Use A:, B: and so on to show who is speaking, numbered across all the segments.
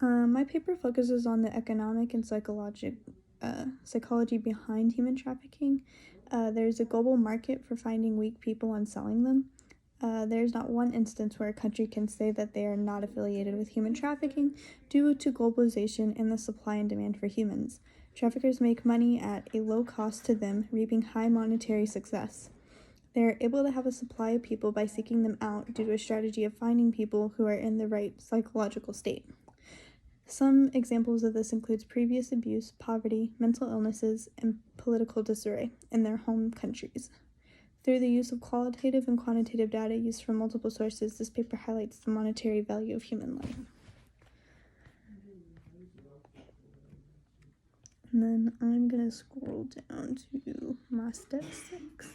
A: My paper focuses on the economic and psychology behind human trafficking. There's a global market for finding weak people and selling them. There's not one instance where a country can say that they are not affiliated with human trafficking due to globalization and the supply and demand for humans. Traffickers make money at a low cost to them, reaping high monetary success. They are able to have a supply of people by seeking them out due to a strategy of finding people who are in the right psychological state. Some examples of this includes previous abuse, poverty, mental illnesses, and political disarray in their home countries. Through the use of qualitative and quantitative data used from multiple sources, this paper highlights the monetary value of human life. And then I'm going to scroll down to my step 6.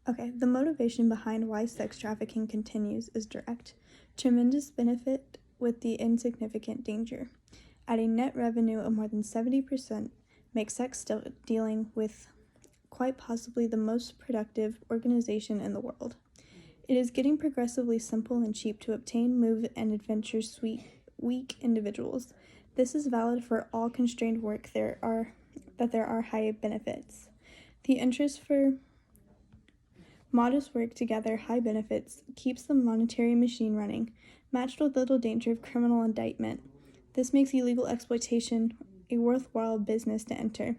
A: Okay, the motivation behind why sex trafficking continues is direct. Tremendous benefit with the insignificant danger. At a net revenue of more than 70%, makes sex dealing with quite possibly the most productive organization in the world. It is getting progressively simple and cheap to obtain, move, and adventure weak individuals. This is valid for all constrained work there are high benefits. The interest for modest work to gather high benefits keeps the monetary machine running, matched with little danger of criminal indictment. This makes illegal exploitation a worthwhile business to enter.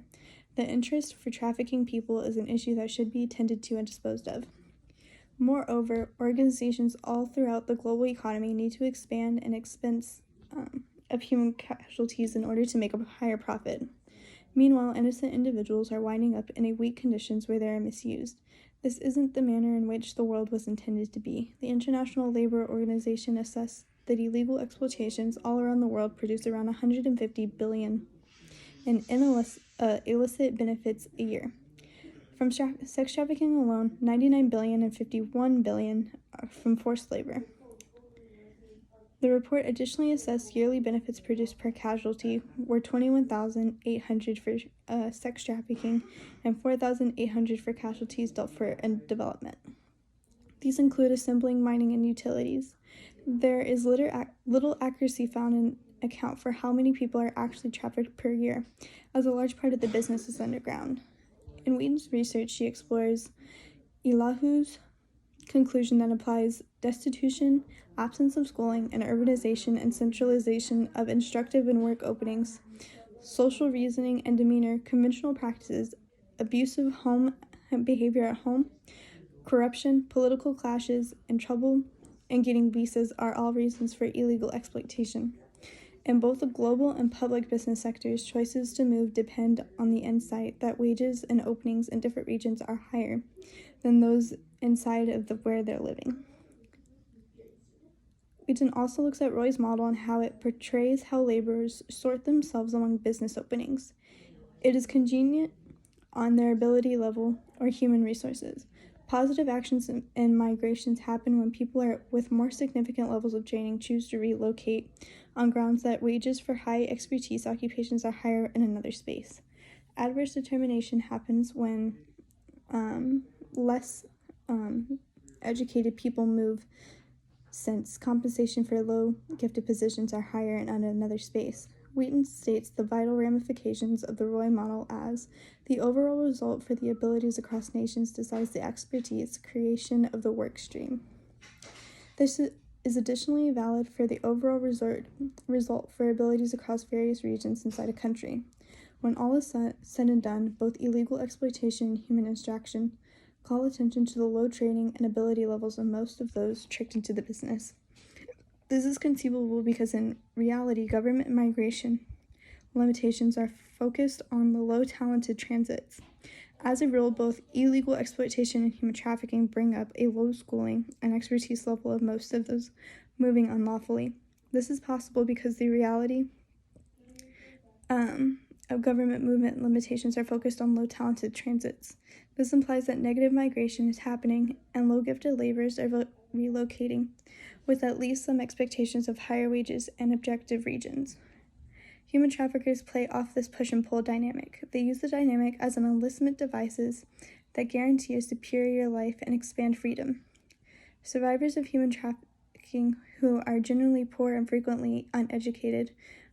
A: The interest for trafficking people is an issue that should be attended to and disposed of. Moreover, organizations all throughout the global economy need to expand an expense of human casualties in order to make a higher profit. Meanwhile, innocent individuals are winding up in weak conditions where they are misused. This isn't the manner in which the world was intended to be. The International Labor Organization assessed that illegal exploitations all around the world produce around 150 billion in illicit benefits a year. From sex trafficking alone, 99 billion and 51 billion are from forced labor. The report additionally assessed yearly benefits produced per casualty were 21,800 for sex trafficking and 4,800 for casualties dealt for in development. These include assembling, mining, and utilities. There is little accuracy found in account for how many people are actually trafficked per year, as a large part of the business is underground. In Wheaton's research, she explores Elihu's conclusion that applies destitution, absence of schooling, and urbanization and centralization of instructive and work openings, social reasoning and demeanor, conventional practices, abusive home behavior at home, corruption, political clashes, and trouble and getting visas are all reasons for illegal exploitation. In both the global and public business sectors, choices to move depend on the insight that wages and openings in different regions are higher than those inside of where they're living. Wheaton also looks at Roy's model and how it portrays how laborers sort themselves among business openings. It is contingent on their ability level or human resources. Positive actions and migrations happen when people with more significant levels of training choose to relocate on grounds that wages for high expertise occupations are higher in another space. Adverse determination happens when less educated people move, since compensation for low gifted positions are higher in another space. Wheaton states the vital ramifications of the Roy model as the overall result for the abilities across nations decides the expertise creation of the work stream. This is additionally valid for the overall result for abilities across various regions inside a country. When all is said and done, both illegal exploitation and human extraction call attention to the low training and ability levels of most of those tricked into the business. This is conceivable because in reality, government migration limitations are focused on the low-talented transits. As a rule, both illegal exploitation and human trafficking bring up a low schooling and expertise level of most of those moving unlawfully. This is possible because the reality of government movement limitations are focused on low-talented transits. This implies that negative migration is happening and low-gifted laborers are relocating, with at least some expectations of higher wages and objective regions. Human traffickers play off this push and pull dynamic. They use the dynamic as an enlistment devices that guarantee a superior life and expand freedom. Survivors of human trafficking, who are generally poor and frequently uneducated,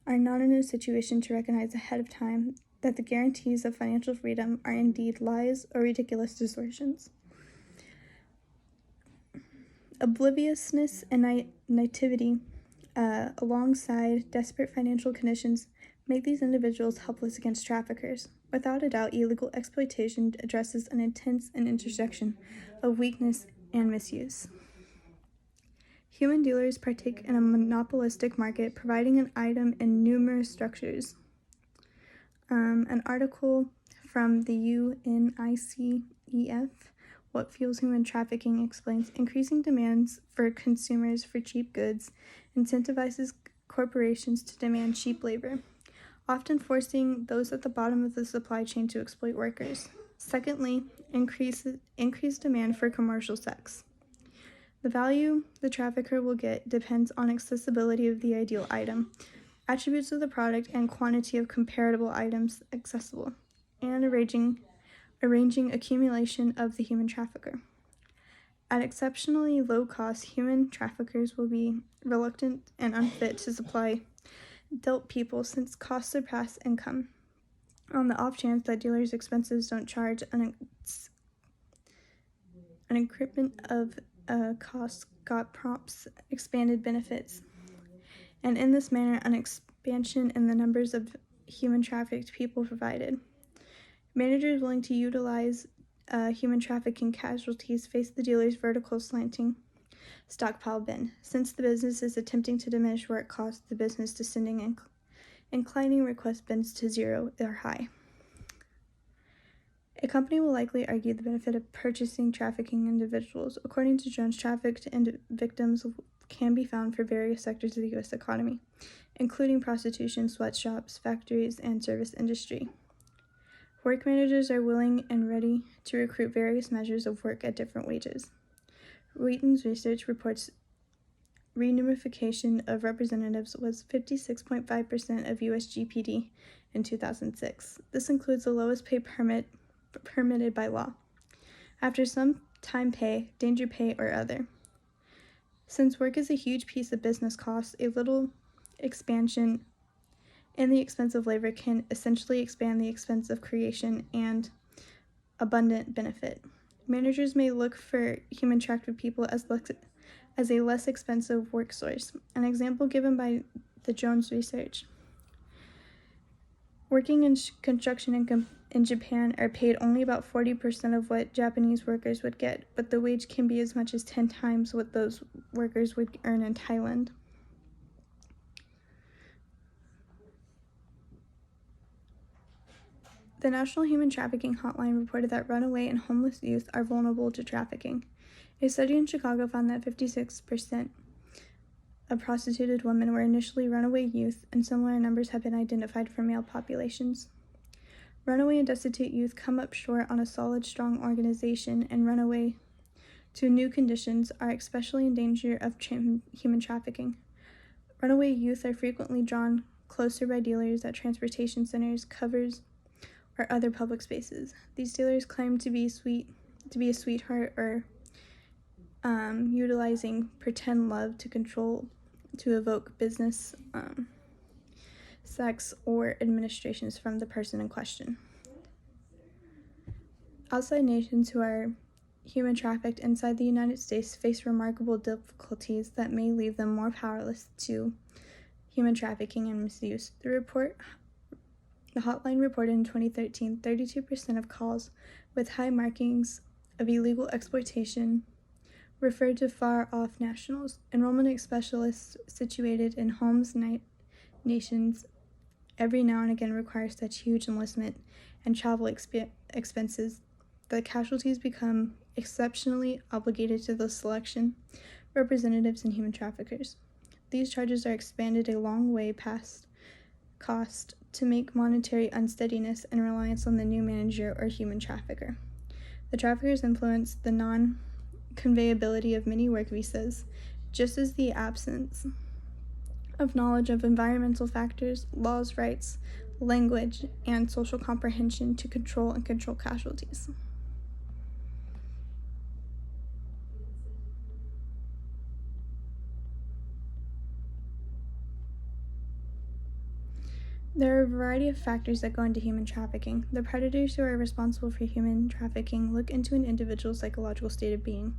A: are not in a situation to recognize ahead of time that the guarantees of financial freedom are indeed lies or ridiculous distortions. Obliviousness and naivety, alongside desperate financial conditions, make these individuals helpless against traffickers. Without a doubt, illegal exploitation addresses an intense intersection of weakness and misuse. Human dealers partake in a monopolistic market, providing an item in numerous structures. An article from the UNICEF, What Fuels Human Trafficking, explains increasing demands for consumers for cheap goods incentivizes corporations to demand cheap labor, often forcing those at the bottom of the supply chain to exploit workers. Secondly, increased demand for commercial sex. The value the trafficker will get depends on accessibility of the ideal item, attributes of the product, and quantity of comparable items accessible, and arranging accumulation of the human trafficker. At exceptionally low cost, human traffickers will be reluctant and unfit to supply dealt people since costs surpass income. On the off chance that dealers' expenses don't charge, an increment of costs got prompts expanded benefits, and in this manner an expansion in the numbers of human trafficked people provided. Managers willing to utilize human trafficking casualties face the dealer's vertical slanting stockpile bin, since the business is attempting to diminish where it costs the business to sending inclining request bins to zero or high. A company will likely argue the benefit of purchasing trafficking individuals. According to Jones, trafficked victims can be found for various sectors of the U.S. economy, including prostitution, sweatshops, factories, and service industry. Work managers are willing and ready to recruit various measures of work at different wages. Wheaton's research reports remuneration of representatives was 56.5% of U.S. GDP in 2006. This includes the lowest pay permitted by law. After some time pay, danger pay, or other. Since work is a huge piece of business costs, a little expansion in the expense of labor can essentially expand the expense of creation and abundant benefit. Managers may look for human trafficked people as a less expensive work source. An example given by the Jones research. Working in construction in Japan are paid only about 40% of what Japanese workers would get, but the wage can be as much as 10 times what those workers would earn in Thailand. The National Human Trafficking Hotline reported that runaway and homeless youth are vulnerable to trafficking. A study in Chicago found that 56% of prostituted women were initially runaway youth, and similar numbers have been identified for male populations. Runaway and destitute youth come up short on a solid, strong organization, and runaway to new conditions are especially in danger of human trafficking. Runaway youth are frequently drawn closer by dealers at transportation centers, covers, or other public spaces. These dealers claim to be a sweetheart or utilizing pretend love to evoke business, sex, or administrations from the person in question. Outside nations who are human trafficked inside the United States face remarkable difficulties that may leave them more powerless to human trafficking and misuse. The hotline reported in 2013 32% of calls with high markings of illegal exploitation referred to far-off nationals. Enrollment specialists situated in homes nations every now and again require such huge enlistment and travel expenses that casualties become exceptionally obligated to the selection, representatives, and human traffickers. These charges are expanded a long way past cost to make monetary unsteadiness and reliance on the new manager or human trafficker. The traffickers influence the non-conveyability of many work visas, just as the absence of knowledge of environmental factors, laws, rights, language, and social comprehension to control and control casualties. There are a variety of factors that go into human trafficking. The predators who are responsible for human trafficking look into an individual's psychological state of being.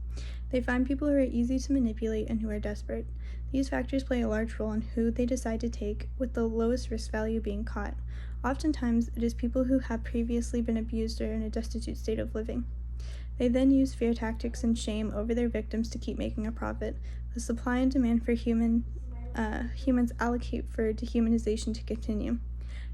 A: They find people who are easy to manipulate and who are desperate. These factors play a large role in who they decide to take, with the lowest risk value being caught. Oftentimes, it is people who have previously been abused or in a destitute state of living. They then use fear tactics and shame over their victims to keep making a profit. The supply and demand for humans allocate for dehumanization to continue.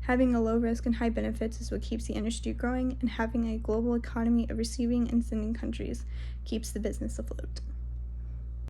A: Having a low risk and high benefits is what keeps the industry growing, and having a global economy of receiving and sending countries keeps the business afloat.